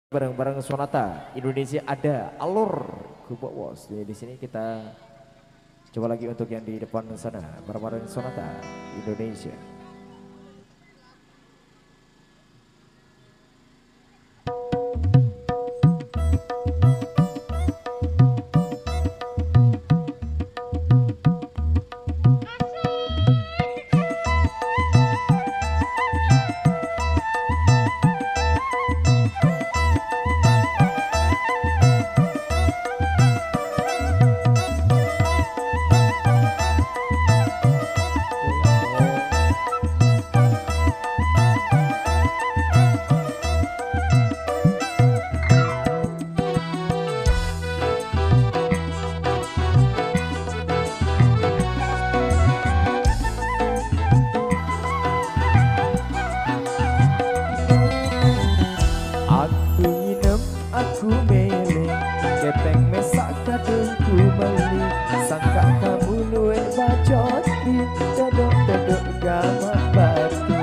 Bareng-bareng Sonata Indonesia ada alur ke Bowos. Jadi di sini kita coba lagi untuk yang di depan sana bareng-bareng Sonata Indonesia. Aku mele keteng mesak kadungku meli sangka kamu luwe bacot di dodok gama batu.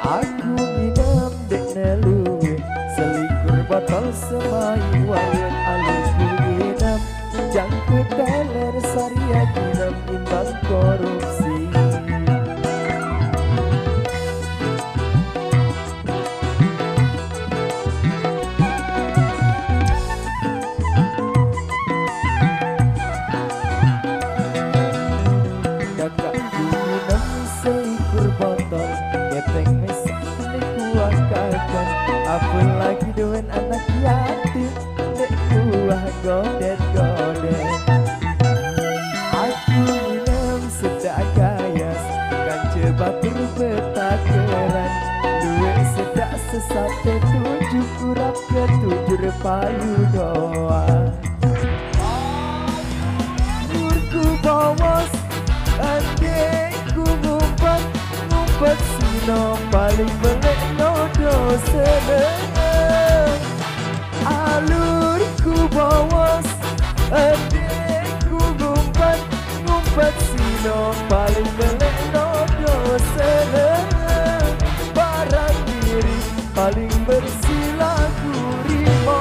Aku minum dek neluwe selikur botol semai wayan alus minum jangkut teler saria minum imbang korupsi. Apalagi dengan anak yatim dek kuah godet-godet. Aku minum sedak gayas kanca batur betakeran duit sedak sesate tujuh kurap ketujuh repayu doa. Urku Bowos adekku ngumpet sino paling belek nodo seneng. Alurku Bowos adekku ngumpet sino paling belek nodo seneng. Barang diri paling bersih lagu rimo.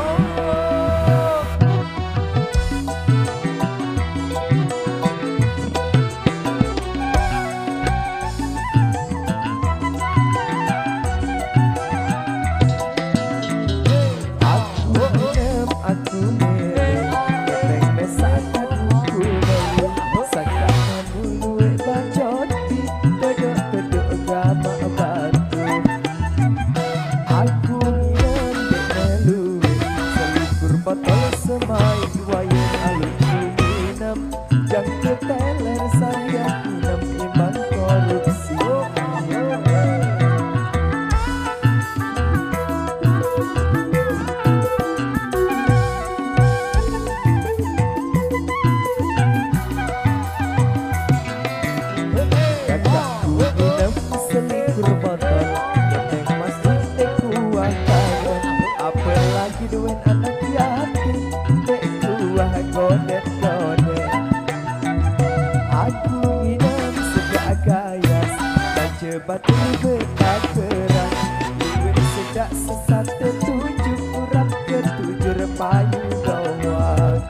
Aku minum sedak gayas kanca batur betakeran duit sedak sesate tujuh kurap ketujuh repayu doang.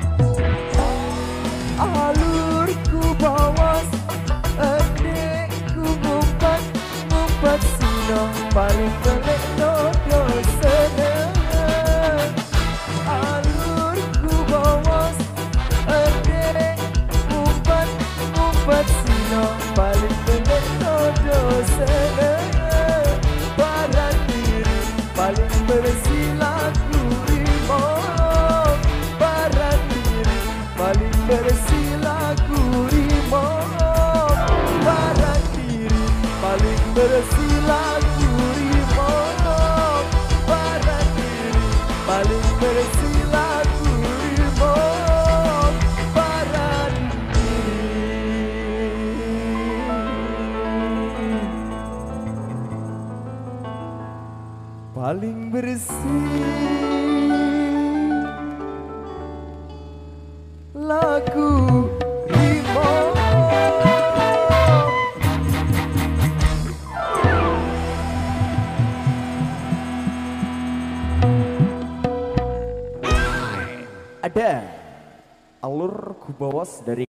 Alurku Bowos adekku ngumpet sino paling belek nodo seneng. Alurku Bowos adek ngumpet sino paling belek nodo seneng. Barang diri paling bersih lagu rimo. Barang diri paling bersih lagu rimo. Barang diri paling bersih lagu rimo. Barang diri paling bersih lagu rimo. Barang paling bersih lagu rimo. ada alur Bowos dari